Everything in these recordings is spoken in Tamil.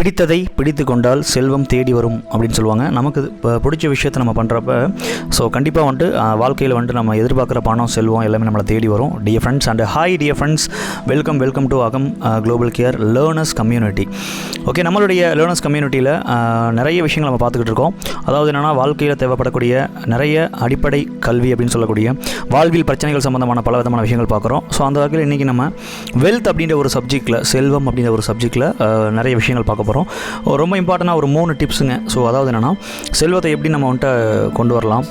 பிடித்ததை பிடித்து கொண்டால் செல்வம் தேடி வரும் அப்படின்னு சொல்லுவாங்க. நமக்கு பிடிச்ச விஷயத்தை நம்ம பண்ணுறப்ப ஸோ கண்டிப்பாக வந்துட்டு வாழ்க்கையில் வந்துட்டு நம்ம எதிர்பார்க்குற பணம் செல்வம் எல்லாமே நம்மளை தேடி வரும். Dear friends and hi dear friends, welcome to Agam global care learners community. Okay, நம்மளுடைய லேர்னர்ஸ் கம்யூனிட்டியில் நிறைய விஷயங்கள் நம்ம பார்த்துக்கிட்டு இருக்கோம். அதாவது என்னென்னா, வாழ்க்கையில் தேவைப்படக்கூடிய நிறைய அடிப்படை கல்வி அப்படின்னு சொல்லக்கூடிய வாழ்வில் பிரச்சனைகள் சம்மந்தமான பல விதமான விஷயங்கள் பார்க்குறோம். ஸோ அந்த வகையில் இன்றைக்கி நம்ம வெல்த் அப்படின்ற ஒரு சப்ஜெக்டில், செல்வம் அப்படின்ற ஒரு சப்ஜெக்டில் நிறைய விஷயங்கள் பார்க்க போகிறோம். ரொம்ப இம்பார்ட்டண்டாக ஒரு 3 டிப்ஸுங்க. ஸோ அதாவது என்னென்னா, செல்வத்தை எப்படி நம்ம வந்துட்டு கொண்டு வரலாம்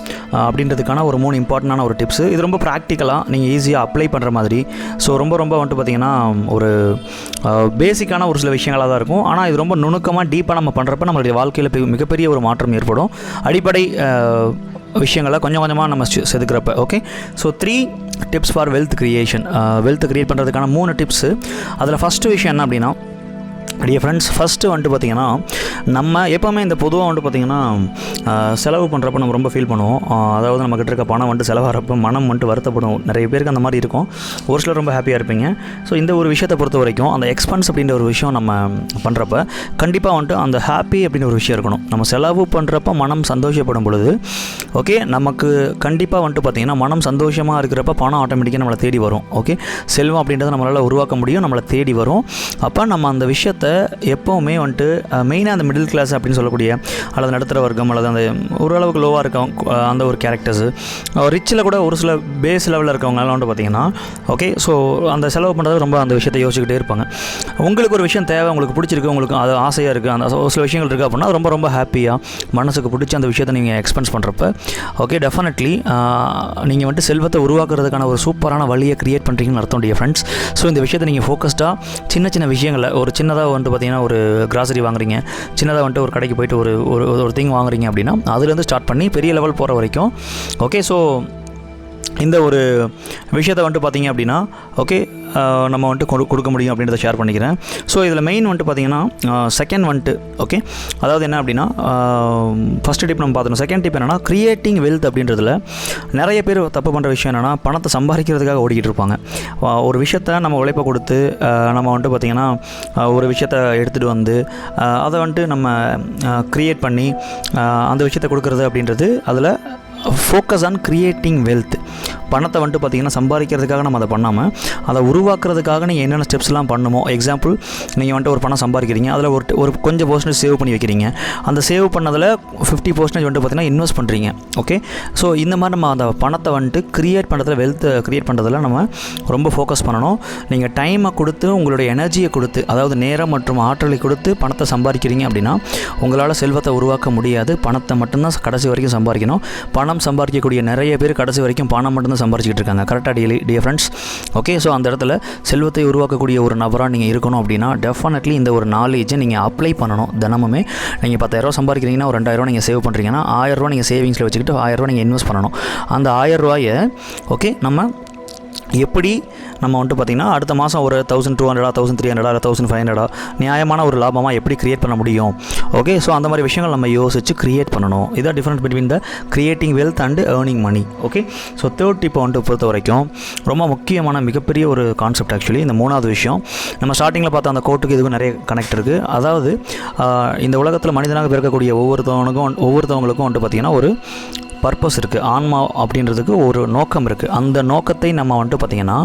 அப்படின்றதுக்கான ஒரு 3 இம்பார்ட்டண்டான ஒரு டிப்ஸு. இது ரொம்ப ப்ராக்டிக்கலாக நீங்கள் ஈஸியாக அப்ளை பண்ணுற மாதிரி. ஸோ ரொம்ப வந்துட்டு பார்த்திங்கன்னா ஒரு பேசிக்கான ஒரு சில விஷயங்களாக தான் இருக்கும். ஆனால் இது ரொம்ப நுணுக்கமாக டீப்பாக நம்ம பண்ணுறப்ப நம்மளுடைய வாழ்க்கையில் மிகப்பெரிய ஒரு மாற்றம் ஏற்படும். அடிப்படை விஷயங்களை கொஞ்சம் கொஞ்சமாக நம்ம செதுக்கிறப்ப. Okay, so 3 tips for wealth creation. Wealth create பண்ணுறதுக்கான 3 டிப்ஸு. அதில் ஃபஸ்ட்டு விஷயம் என்ன அப்படின்னா, டியர் ஃப்ரெண்ட்ஸ், ஃபஸ்ட்டு வந்துட்டு பார்த்திங்கன்னா, நம்ம எப்போவுமே இந்த பொதுவாக வந்துட்டு பார்த்திங்கன்னா செலவு பண்ணுறப்ப நம்ம ரொம்ப ஃபீல் பண்ணுவோம். அதாவது நம்மக்கிட்ட இருக்க பணம் வந்துட்டு செலவாகிறப்ப மனம் வந்துட்டு வருத்தப்படும். நிறைய பேருக்கு அந்த மாதிரி இருக்கும். ஒரு சிலர் ரொம்ப ஹாப்பியாக இருப்பீங்க. ஸோ இந்த ஒரு விஷயத்தை பொறுத்த வரைக்கும் அந்த எக்ஸ்பென்ஸ் அப்படின்ற ஒரு விஷயம் நம்ம பண்ணுறப்ப கண்டிப்பாக வந்துட்டு அந்த ஹாப்பி அப்படின்ற ஒரு விஷயம் இருக்கணும். நம்ம செலவு பண்ணுறப்ப மனம் சந்தோஷப்படும் பொழுது, ஓகே, நமக்கு கண்டிப்பாக வந்துட்டு பார்த்திங்கன்னா மனம் சந்தோஷமாக இருக்கிறப்ப பணம் ஆட்டோமேட்டிக்காக நம்மளை தேடி வரும். ஓகே, செல்வம் அப்படின்றத நம்மளால் உருவாக்க முடியும், நம்மளை தேடி வரும். அப்போ நம்ம அந்த விஷயத்தை எப்போவுமே வந்துட்டு மெயினாக அந்த மிடில் கிளாஸ் அப்படின்னு சொல்லக்கூடிய அல்லது நடுத்தர வர்க்கம் அல்லது அந்த ஓரளவுக்கு லோவாக இருக்கவங்க, அந்த ஒரு கேரக்டர்ஸு, ரிச்சில் கூட ஒரு சில பேஸ் லெவலில் இருக்கவங்கலாம் வந்துட்டு பார்த்திங்கன்னா, ஓகே, ஸோ அந்த செலவு பண்ணுறது ரொம்ப அந்த விஷயத்தை யோசிச்சுக்கிட்டே இருப்பாங்க. உங்களுக்கு ஒரு விஷயம் தேவை, உங்களுக்கு பிடிச்சிருக்கு, உங்களுக்கு அது ஆசையாக இருக்குது, அந்த ஒரு சில விஷயங்கள் இருக்குது அப்படின்னா ரொம்ப ஹாப்பியாக மனசுக்கு பிடிச்சி அந்த விஷயத்தை நீங்கள் எக்ஸ்பென்ஸ் பண்ணுறப்ப, ஓகே, டெஃபினெட்லி நீங்கள் வந்துட்டு செல்வத்தை உருவாக்குறதுக்கான ஒரு சூப்பரான வழியை க்ரியேட் பண்ணுறீங்கன்னு அர்த்தம் டியர் ஃப்ரெண்ட்ஸ். ஸோ இந்த விஷயத்தை நீங்கள் ஃபோக்கஸ்டாக சின்ன விஷயங்களை, ஒரு சின்னதாக வந்துட்டு பார்த்திங்கன்னா ஒரு கிராசரி வாங்குறீங்க, சின்னதாக வந்துட்டு ஒரு கடைக்கு போய்ட்டு ஒரு திங் வாங்குறீங்க அப்படின்னா அதுலேருந்து ஸ்டார்ட் பண்ணி பெரிய லெவல் போகிற வரைக்கும். ஓகே, ஸோ இந்த ஒரு விஷயத்தை வந்துட்டு பார்த்திங்க அப்படின்னா, ஓகே, நம்ம வந்துட்டு கொடுக்க முடியும் அப்படின்றத ஷேர் பண்ணிக்கிறேன். ஸோ இதில் மெயின் வந்துட்டு பார்த்திங்கன்னா செகண்ட் வந்துட்டு, ஓகே, அதாவது என்ன அப்படின்னா, ஃபஸ்ட்டு டிப் நம்ம பார்த்துக்கணும். செகண்ட் டிப் என்னென்னா, க்ரியேட்டிங் வெல்த் அப்படின்றதுல நிறைய பேர் தப்பு பண்ணுற விஷயம் என்னென்னா, பணத்தை சம்பாதிக்கிறதுக்காக ஓடிக்கிட்டு இருப்பாங்க. ஒரு விஷயத்தை நம்ம உழைப்பை கொடுத்து நம்ம வந்துட்டு பார்த்திங்கன்னா ஒரு விஷயத்தை எடுத்துகிட்டு வந்து அதை வந்துட்டு நம்ம க்ரியேட் பண்ணி அந்த விஷயத்தை கொடுக்குறது அப்படின்றது, அதில் ஃபோக்கஸ் ஆன் க்ரியேட்டிங் வெல்த். பணத்தை வந்துட்டு பார்த்திங்கன்னா சம்பாதிக்கிறதுக்காக நம்ம அதை பண்ணாமல் அதை உருவாக்குறதுக்காக நீங்கள் என்னென்ன ஸ்டெப்ஸ்லாம் பண்ணணுமோ. எக்ஸாம்பிள், நீங்கள் வந்துட்டு ஒரு பணம் சம்பாதிக்கிறீங்க, அதில் ஒரு கொஞ்சம் பர்சன்டேஜ் சேவ் பண்ணி வைக்கிறீங்க. அந்த சேவ் பண்ணதில் 50% வந்துட்டு பார்த்திங்கன்னா இன்வெஸ்ட் பண்ணுறீங்க. ஓகே, ஸோ இந்த மாதிரி நம்ம அந்த பணத்தை வந்துட்டு க்ரியேட் பண்ணுறதுல, வெல்த்தை க்ரியேட் பண்ணுறதுல நம்ம ரொம்ப ஃபோக்கஸ் பண்ணணும். நீங்கள் டைமை கொடுத்து, உங்களுடைய எனர்ஜியை கொடுத்து, அதாவது நேரம் மற்றும் ஆற்றலை கொடுத்து பணத்தை சம்பாதிக்கிறீங்க அப்படின்னா உங்களால் செல்வத்தை உருவாக்க முடியாது. பணத்தை மட்டும்தான் கடைசி வரைக்கும் சம்பாதிக்கணும். பணம் சம்பாதிக்கக்கூடிய நிறைய பேர் கடைசி வரைக்கும் பணம் மட்டும்தான் சம்பாதிச்சிட்டு இருக்காங்க. கரெக்டாக டியர் ஃப்ரெண்ட்ஸ். ஓகே, ஸோ அந்த இடத்துல செல்வத்தை உருவாக்கக்கூடிய ஒரு நபராக நீங்கள் இருக்கணும் அப்படின்னா டெஃபினெட்லி இந்த ஒரு நாலேஜை நீங்கள் அப்ளை பண்ணணும். தினமுமே நீங்கள் 10,000 சம்பாதிக்கிறீங்கன்னா ஒரு 2,000 நீங்கள் சேவ் பண்ணுறீங்கன்னா 1,000 நீங்கள் சேவிங்ஸில் வச்சுக்கிட்டு 1,000 நீங்கள் இன்வெஸ்ட் பண்ணணும். அந்த 1,000 ஓகே, நம்ம எப்படி நம்ம வந்துட்டு பார்த்திங்கன்னா அடுத்த மாதம் ஒரு 1,200 1,300 1,500 நியாயமான ஒரு லாபமாக எப்படி க்ரியேட் பண்ண முடியும். ஓகே, ஸோ அந்த மாதிரி விஷயங்கள் நம்ம யோசித்து க்ரியேட் பண்ணணும். இதான் difference between the creating wealth and earning money. Okay, so third டிப்பை வந்துட்டு பொறுத்த வரைக்கும் ரொம்ப முக்கியமான மிகப்பெரிய ஒரு கான்செப்ட். ஆக்சுவலி இந்த 3வது விஷயம் நம்ம ஸ்டார்டிங்கில் பார்த்த அந்த கோட்டுக்கு இதுக்கும் நிறைய கனெக்ட் இருக்குது. அதாவது இந்த உலகத்தில் மனிதனாக பிறக்கக்கூடிய ஒவ்வொருத்தவங்களுக்கும் வந்துட்டு பார்த்திங்கன்னா ஒரு பர்பஸ் இருக்குது. ஆன்மா அப்படின்றதுக்கு ஒரு நோக்கம் இருக்குது. அந்த நோக்கத்தை நம்ம வந்துட்டு பார்த்திங்கன்னா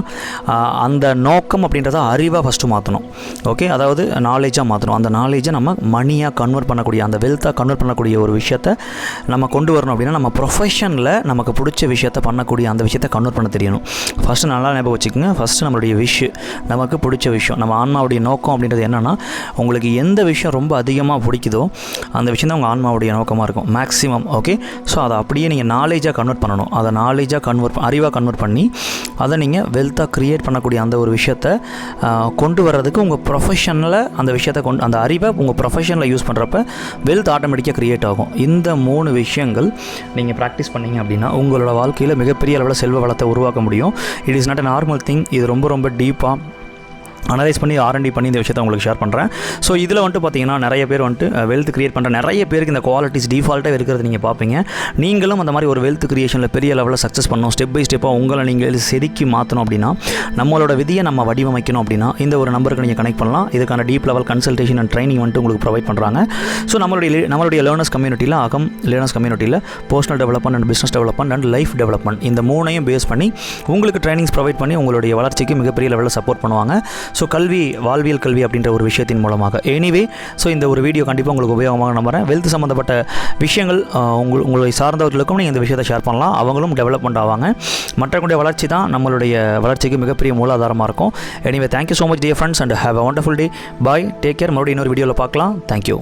அந்த நோக்கம் அப்படின்றத அறிவாக ஃபஸ்ட்டு மாற்றணும். ஓகே, அதாவது நாலேஜாக மாற்றணும். அந்த நாலேஜை நம்ம மணியாக கன்வெர்ட் பண்ணக்கூடிய, அந்த வெல்த்தாக கன்வெர்ட் பண்ணக்கூடிய ஒரு விஷயத்தை நம்ம கொண்டு வரணும். அப்படின்னா நம்ம ப்ரொஃபஷனில் நமக்கு பிடிச்ச விஷயத்தை பண்ணக்கூடிய அந்த விஷயத்தை கன்வெர்ட் பண்ண தெரியணும். ஃபஸ்ட்டு நல்லா ஞாபகம் வச்சுக்கோங்க. ஃபஸ்ட்டு நம்மளுடைய நமக்கு பிடிச்ச விஷயம், நம்ம ஆன்மாவுடைய நோக்கம் அப்படின்றது என்னென்னா, உங்களுக்கு எந்த விஷயம் ரொம்ப அதிகமாக பிடிக்குதோ அந்த விஷயம் தான் உங்கள் ஆன்மாவுடைய நோக்கமாக இருக்கும் மேக்ஸிமம். ஓகே, ஸோ அதை அப்படியே நீங்கள் நாலேஜாக கன்வெர்ட் பண்ணணும். அதை நாலேஜாக அறிவாக கன்வெர்ட் பண்ணி அதை நீங்கள் வெல்த்தாக க்ரியேட் பண்ணக்கூடிய அந்த ஒரு விஷயத்தை கொண்டு வர்றதுக்கு உங்கள் ப்ரொஃபஷனில் அந்த விஷயத்தை அந்த அறிவை உங்கள் ப்ரொஃபஷனில் யூஸ் பண்ணுறப்ப வெல்த் ஆட்டோமேட்டிக்காக க்ரியேட் ஆகும். இந்த 3 விஷயங்கள் நீங்கள் ப்ராக்டிஸ் பண்ணிங்க அப்படின்னா உங்களோட வாழ்க்கையில் மிகப்பெரிய அளவில் செல்வ வளத்தை உருவாக்க முடியும். It is not a normal thing. இது ரொம்ப டீப்பாக அனலைஸ் பண்ணி R&D பண்ணி இந்த விஷயத்தை உங்களுக்கு ஷேர் பண்ணுறேன். ஸோ இதில் வந்துட்டு பார்த்தீங்கன்னா நிறைய பேர் வந்துட்டு வெல்த் கிரியேட் பண்ணுற நிறைய பேருக்கு இந்த குவாலிட்டிஸ் டிஃபால்ட்டாக இருக்கிறது நீங்கள் பார்ப்பீங்க. நீங்களும் அந்த மாதிரி ஒரு வெல்த் கிரியேஷனில் பெரிய லெவலில் சக்ஸஸ் பண்ணணும், ஸ்டெப் பை ஸ்டெப்பாக உங்களை நீங்கள் செதுக்கி மாற்றணும் அப்படின்னா, நம்மளோட விதியை நம்ம வடிவமைக்கணும் அப்படின்னா இந்த ஒரு நம்பருக்கு நீங்கள் கனெக்ட் பண்ணலாம். இதுக்கான deep level consultation and training வந்துட்டு உங்களுக்கு ப்ரொவைட் பண்ணுறாங்க. ஸோ நம்மளுடைய லேர்னர்ஸ் கம்யூனிட்டியில் லேர்னர்ஸ் கம்யூனிட்டியில் personal development and business development and life development இந்த மூணையும் பேஸ் பண்ணி உங்களுக்கு ட்ரைனிங்ஸ் ப்ரொவைட் பண்ணி உங்களுடைய வளர்ச்சிக்கு மிகப்பெரிய லெவலில் சப்போர்ட் பண்ணுவாங்க. ஸோ வாழ்வியல் கல்வி அப்படின்ற ஒரு விஷயத்தின் மூலமாக எனிவே ஸோ இந்த ஒரு வீடியோ கண்டிப்பாக உங்களுக்கு உபயோகமாக நம்புறேன். வெல்த் சம்மந்தப்பட்ட விஷயங்கள் உங்களை சார்ந்தவர்களுக்கும் நீங்கள் இந்த விஷயத்தை ஷேர் பண்ணலாம். அவங்களும் டெவலப்மெண்ட் ஆவாங்க. மற்றவங்களுடைய வளர்ச்சி தான் நம்மளுடைய வளர்ச்சிக்கு மிகப்பெரிய மூலாதாரமாக இருக்கும். Anyway thank you so much dear friends and have a wonderful day. Bye, take care. மறுபடியும் இன்னொரு வீடியோவில் பார்க்கலாம். தேங்க்யூ.